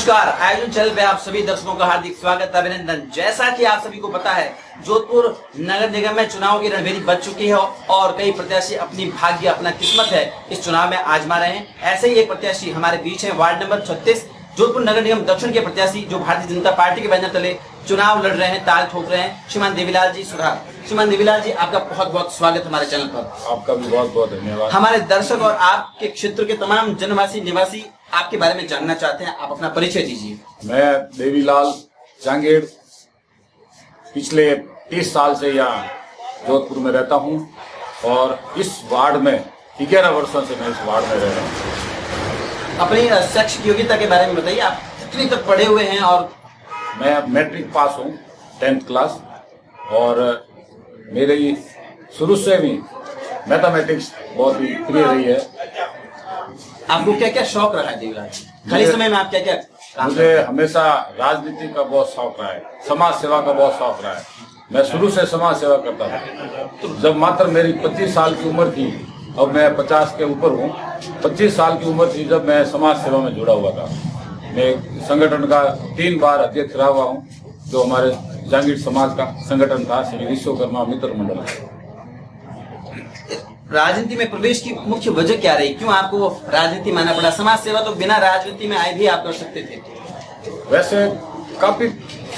नमस्कार, आयोजन चैनल पे आप सभी दर्शकों का हार्दिक स्वागत, अभिनंदन। जैसा कि आप सभी को पता है, जोधपुर नगर निगम में चुनाव की रणभेरी बज चुकी है और कई प्रत्याशी अपनी भाग्य, अपना किस्मत है इस चुनाव में आजमा रहे हैं। ऐसे ही एक प्रत्याशी हमारे बीच है, वार्ड नंबर 36 जोधपुर नगर निगम दक्षिण के प्रत्याशी जो भारतीय जनता पार्टी के बैनर तले चुनाव लड़ रहे हैं, ताल ठोक रहे हैं, श्रीमान देवीलाल जी सुधार। श्रीमान देवीलाल जी, आपका बहुत बहुत स्वागत हमारे चैनल पर। आपका भी बहुत बहुत धन्यवाद। हमारे दर्शक और आपके क्षेत्र के तमाम जनवासी निवासी आपके बारे में जानना चाहते हैं, आप अपना परिचय दीजिए। मैं देवीलाल जांगेड़ पिछले 30 साल से यहाँ जोधपुर में रहता हूँ और इस वार्ड में 11 वर्षों से मैं इस वार्ड में रह रहा हूँ। अपनी शैक्षिक योग्यता के बारे में बताइए, आप कितनी तक पढ़े हुए हैं? और मैं मैट्रिक पास हूँ 10th क्लास और मेरी शुरू से भी मैथमेटिक्स बहुत ही प्रिय रही है। आपको क्या क्या शौक रहा है देवीलाल जी? खाली समय में आप क्या क्या? मुझे हमेशा राजनीति का बहुत शौक रहा है, समाज सेवा का बहुत शौक रहा है। मैं शुरू से समाज सेवा करता था। जब मात्र मेरी 25 साल की उम्र थी, अब मैं 50 के ऊपर हूँ, 25 साल की उम्र थी जब मैं समाज सेवा में जुड़ा हुआ था। मैं संगठन का 3 बार अध्यक्ष रहा हुआ हूँ, जो हमारे जांगीड़ समाज का संगठन था, श्री विश्वकर्मा मित्र मंडल। राजनीति में प्रवेश की मुख्य वजह क्या रही? क्यों आपको राजनीति मानना पड़ा? समाज सेवा तो बिना राजनीति में आए भी आप कर सकते थे। वैसे काफी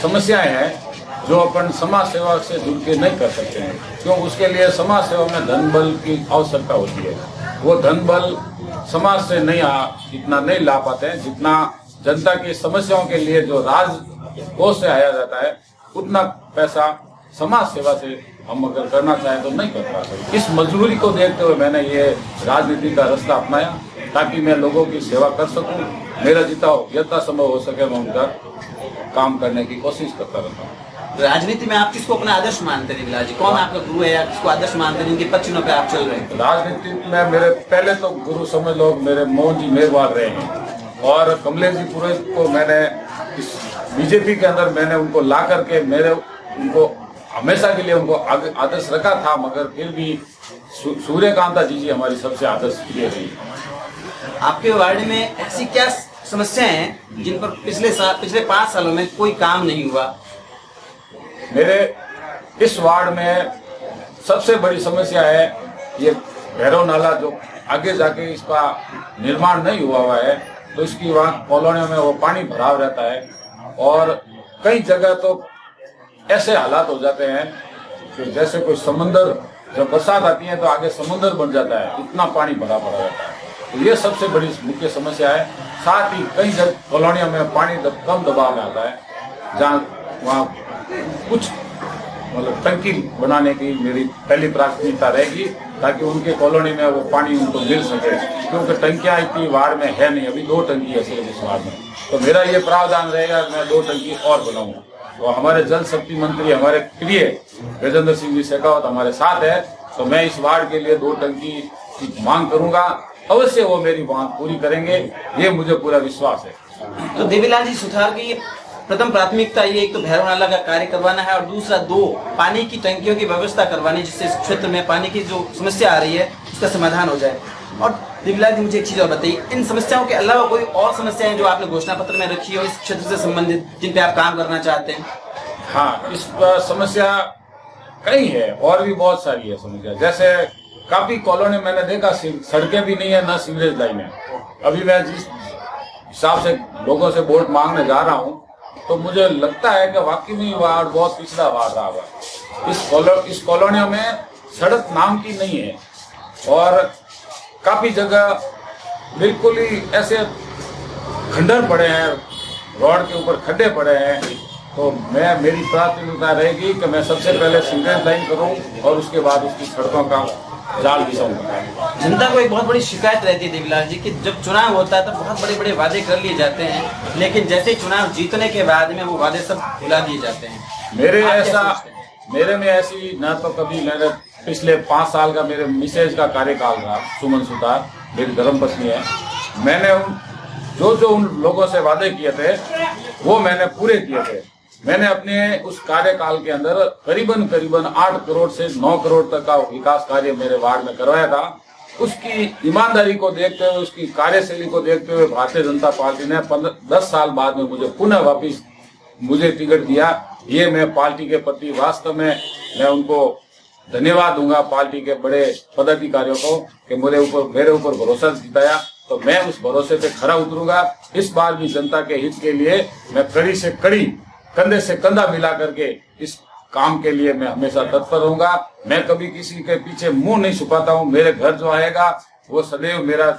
समस्याएं हैं जो अपन समाज सेवा से जुड़ के नहीं कर सकते हैं, क्यों? उसके लिए समाज सेवा में धन बल की आवश्यकता होती है। वो धन बल समाज से इतना नहीं ला पाते हैं जितना जनता की समस्याओं के लिए जो राजकोष से आया जाता है, उतना पैसा समाज सेवा से हम अगर करना चाहें तो नहीं कर पाते। इस मजबूरी को देखते हुए मैंने ये राजनीति का रास्ता अपनाया ताकि मैं लोगों की सेवा कर सकूं। मेरा जितना संभव हो सके मैं उनका काम करने की कोशिश करता रहता हूँ। राजनीति में आप किसको अपना आदर्श मानते हैं देवीलाल जी? कौन आपका गुरु है या किसको आदर्श मानते हैं, जिनके पद पे आप चल रहे हैं? राजनीति में मेरे पहले तो गुरु समझ लोग मेरे मोहन जी मेहरवाल रहे हैं और कमलेश जी पुरोहित को मैंने इस बीजेपी के अंदर मैंने उनको ला करके उनको हमेशा के लिए उनको आदर्श रखा था, मगर फिर भी सूर्यकांता जी हमारी सबसे आदर्श प्रिय रही। आपके वार्ड में ऐसी क्या समस्याएं हैं जिन पर पिछले 5 सालों में कोई काम नहीं हुआ? मेरे इस वार्ड में सबसे बड़ी समस्या है ये भैरव नाला, जो आगे जाके इसका निर्माण नहीं हुआ है, तो इसकी वहाँ कॉलोनियों में वो पानी भराव रहता है और कई जगह तो ऐसे हालात हो जाते हैं कि जैसे कोई समंदर, जब बरसात आती है तो आगे समुद्र बन जाता है, इतना पानी भरा रहता है। तो ये सबसे बड़ी मुख्य समस्या है। साथ ही कई जगह कॉलोनियों में पानी कम दबाव में आता है, जहाँ वहाँ कुछ मतलब टंकी बनाने की मेरी पहली प्राथमिकता रहेगी ताकि उनके कॉलोनी में वो पानी उनको मिल सके, क्योंकि टंकियाँ इतनी वार्ड में है नहीं, अभी 2 टंकी है सिर्फ इस वार्ड में। तो मेरा ये प्रावधान रहेगा मैं 2 टंकी और बनाऊंगा। तो हमारे जल शक्ति मंत्री हमारे प्रिय गजेंद्र सिंह जी शेखावत हमारे साथ है, तो मैं इस वार्ड के लिए 2 टंकी की मांग करूंगा। अवश्य वो मेरी मांग पूरी करेंगे, ये मुझे पूरा विश्वास है। तो देवीलाल जी सुधार की प्रथम प्राथमिकता ये, एक तो भैरव नाला का कार्य करवाना है और दूसरा 2 पानी की टंकियों की व्यवस्था करवानी, जिससे इस क्षेत्र में पानी की जो समस्या आ रही है उसका समाधान हो जाए। और देवीलाल जी मुझे एक चीज और बताइए, इन समस्याओं के अलावा कोई और समस्याएं जो आपने घोषणा पत्र में रखी हो इस क्षेत्र से संबंधित, जिन पे आप काम करना चाहते हैं? हाँ, इस समस्या कई है और भी बहुत सारी है समस्या। जैसे काफी कॉलोनी मैंने देखा सड़कें भी नहीं है, ना सीवरेज लाइन है। अभी मैं जिस हिसाब से लोगों से वोट मांगने जा रहा हूँ, तो मुझे लगता है कि वाकई में वार्ड बहुत पिछड़ा वार्ड रहा हुआ। इस कॉलोनियों में सड़क नाम की नहीं है और काफी जगह बिल्कुल ही ऐसे खंडर पड़े हैं, रोड के ऊपर खड्डे पड़े हैं। तो मेरी प्राथमिकता रहेगी कि मैं सबसे पहले सीवरेज लाइन करूं और उसके बाद उसकी सड़कों का जाल बिछाऊंगा। जनता को एक बहुत बड़ी शिकायत रहती है देवीलाल जी कि जब चुनाव होता है तो बहुत बड़े बड़े वादे कर लिए जाते हैं, लेकिन जैसे चुनाव जीतने के बाद में वो वादे सब भुला दिए जाते हैं। मेरे में ऐसी न तो कभी मैंने पिछले 5 साल का मेरे मिसेज का कार्यकाल रहा, सुमन सुतार मेरी धर्मपत्नी है। मैंने जो उन लोगों से वादे किए थे वो मैंने पूरे किए थे। मैंने अपने उस कार्यकाल के अंदर करीबन 8 करोड़ से 9 करोड़ तक का विकास कार्य मेरे वार्ड में करवाया था उसकी ईमानदारी को देखते हुए, उसकी कार्यशैली को देखते हुए भारतीय जनता पार्टी ने 10 साल बाद में मुझे पुनः वापिस मुझे टिकट दिया। ये मैं पार्टी के प्रति वास्तव में मैं उनको धन्यवाद दूंगा, पार्टी के बड़े पदाधिकारियों को, कि मेरे ऊपर भरोसा जिताया, तो मैं उस भरोसे पे खरा उतरूंगा। इस बार भी जनता के हित के लिए मैं कड़ी से कड़ी, कंधे से कंधा मिला करके इस काम के लिए मैं हमेशा तत्पर रहूंगा। मैं कभी किसी के पीछे मुंह नहीं छुपाता हूं। मेरे घर जो आएगा वो सदैव मेरा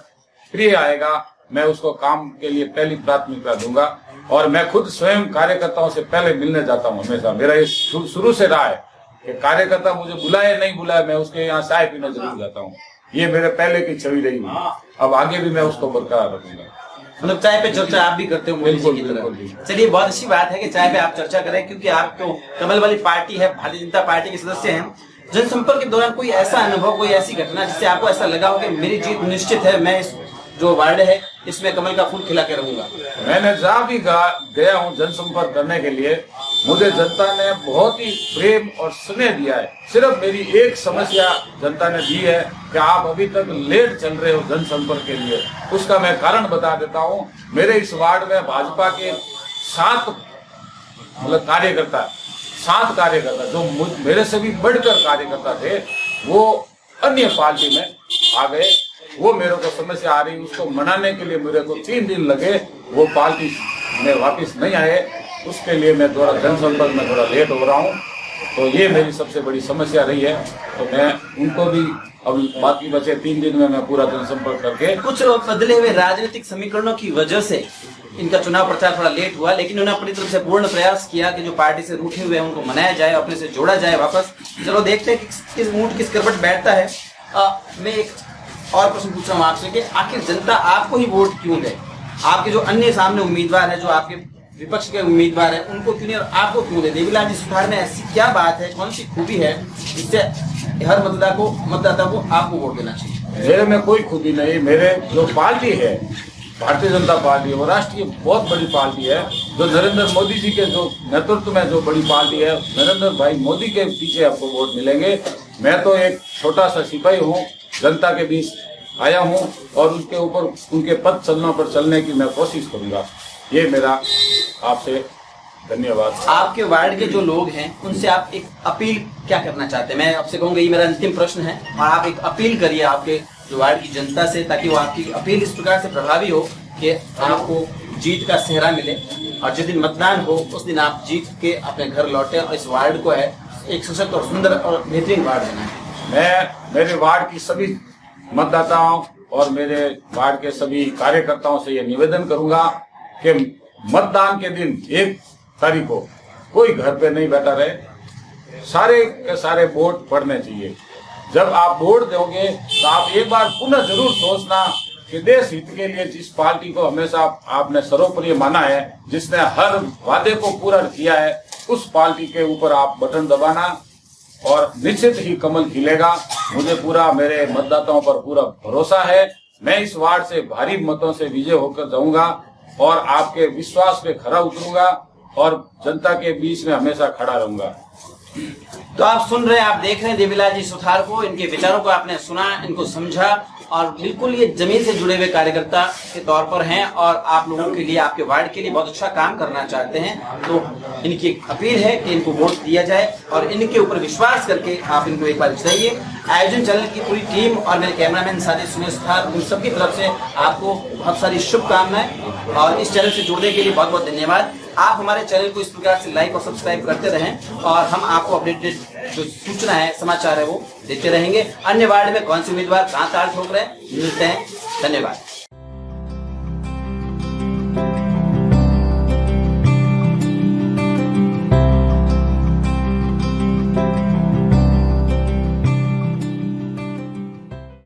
प्रिय आएगा, मैं उसको काम के लिए पहली प्राथमिकता दूंगा। और मैं खुद स्वयं कार्यकर्ताओं से पहले मिलने जाता हूं हमेशा। मेरा ये शुरू से रहा है कि कार्यकर्ता मुझे बुलाए नहीं बुलाए, मैं उसके यहाँ चाय पीने जरूर जाता हूँ। ये मेरे पहले की छवि रही है, अब आगे भी मैं उसको बरकरार रखूंगा। मतलब चाय पे चर्चा आप भी करते हो मोदी जी की तरह। चलिए, बहुत अच्छी बात है कि चाय पे आप चर्चा करें, क्योंकि आप तो कमल वाली पार्टी है, भारतीय जनता पार्टी के सदस्य हैं। जनसंपर्क के दौरान कोई ऐसा अनुभव, कोई ऐसी घटना जिससे आपको ऐसा लगा हो कि मेरी जीत निश्चित है, मैं इस जो वार्ड है इसमें कमल का फूल खिला के रहूंगा? मैंने जहाँ भी गया हूँ जनसंपर्क करने के लिए, मुझे जनता ने बहुत ही प्रेम और स्नेह दिया है। सिर्फ मेरी एक समस्या जनता ने दी है कि आप अभी तक लेट चल रहे हो जनसंपर्क के लिए। उसका मैं कारण बता देता हूँ। मेरे इस वार्ड में भाजपा के 7 कार्यकर्ता जो मेरे से भी बढ़कर कार्यकर्ता थे, वो अन्य पार्टी में आ गए। वो मेरे को समस्या आ रही, उसको मनाने के लिए मेरे को 3 दिन लगे, वो पार्टी में वापस नहीं आए। उसके लिए मैं थोड़ा जनसंपर्क में थोड़ा लेट हो रहा हूँ, तो ये मेरी सबसे बड़ी समस्या रही है। तो मैं उनको भी अब बाकी बचे 3 दिन में मैं पूरा जनसंपर्क करके, कुछ बदले हुए राजनीतिक समीकरणों की वजह से इनका चुनाव प्रचार थोड़ा लेट हुआ, लेकिन उन्होंने अपनी तरफ से पूर्ण प्रयास किया कि जो पार्टी से रूठे हुए हैं उनको मनाया जाए, अपने से जोड़ा जाए वापस। चलो देखते हैं किस ऊंट किस करवट बैठता है। मैं एक और प्रश्न पूछ रहा हूँ आपसे कि आखिर जनता आपको ही वोट क्यों दे? आपके जो अन्य सामने उम्मीदवार है, जो आपके विपक्ष के उम्मीदवार है, उनको क्यों नहीं और आपको क्यों दे? देवीलाल जी सुथार में ऐसी क्या बात है, कौन सी खूबी है जिससे हर मतदाता को आपको वोट देना चाहिए? मेरे में कोई खूबी नहीं। मेरे जो पार्टी है, भारतीय जनता पार्टी, वो राष्ट्रीय बहुत बड़ी पार्टी है, जो नरेंद्र मोदी जी के जो नेतृत्व में जो बड़ी पार्टी है। नरेंद्र भाई मोदी के पीछे आपको वोट मिलेंगे। मैं तो एक छोटा सा सिपाही हूँ, जनता के बीच आया हूँ और उसके ऊपर उनके पद चलना पर चलने की मैं कोशिश करूंगा। ये मेरा आपसे धन्यवाद। आपके वार्ड के जो लोग हैं उनसे आप एक अपील क्या करना चाहते हैं? मैं आपसे कहूँगा, ये मेरा अंतिम प्रश्न है, और आप एक अपील करिए आपके जो वार्ड की जनता से, ताकि वो आपकी अपील इस प्रकार से प्रभावी हो कि आपको जीत का सेहरा मिले, और जिस दिन मतदान हो उस दिन आप जीत के अपने घर लौटे और इस वार्ड को है एक सशक्त और सुंदर और बेहतरीन वार्ड बनाए। मैं मेरे वार्ड की सभी मतदाताओं और मेरे वार्ड के सभी कार्यकर्ताओं से ये निवेदन करूंगा कि मतदान के दिन 1 तारीख को कोई घर पे नहीं बैठा रहे, सारे के सारे वोट पड़ने चाहिए। जब आप वोट दोगे तो आप एक बार पुनः जरूर सोचना कि देश हित के लिए जिस पार्टी को हमेशा आपने सर्वोपरि माना है, जिसने हर वादे को पूरा किया है, उस पार्टी के ऊपर आप बटन दबाना और निश्चित ही कमल खिलेगा। मुझे पूरा मेरे मतदाताओं पर पूरा भरोसा है। मैं इस वार्ड से भारी मतों से विजय होकर जाऊंगा और आपके विश्वास पे खरा उतरूंगा और जनता के बीच में हमेशा खड़ा रहूंगा। तो आप सुन रहे हैं, आप देख रहे हैं देवीलाल जी सुथार को, इनके विचारों को आपने सुना, इनको समझा, और बिल्कुल ये जमीन से जुड़े हुए कार्यकर्ता के तौर पर हैं और आप लोगों के लिए, आपके वार्ड के लिए बहुत अच्छा काम करना चाहते हैं। तो इनकी अपील है कि इनको वोट दिया जाए और इनके ऊपर विश्वास करके आप इनको एक बार जिताइए। आयोजन चैनल की पूरी टीम और मेरे कैमरामैन साथी सुनील सुथार, उन सबकी तरफ से आपको बहुत सारी शुभकामनाएं और इस चैनल से जुड़ने के लिए बहुत बहुत धन्यवाद। आप हमारे चैनल को इस प्रकार से लाइक और सब्सक्राइब करते रहें और हम आपको अपडेटेड जो सूचना है, समाचार है, वो देते रहेंगे। अन्य वार्ड में कौन से उम्मीदवार कहाँ ताल ठोक रहे हैं, मिलते हैं। धन्यवाद।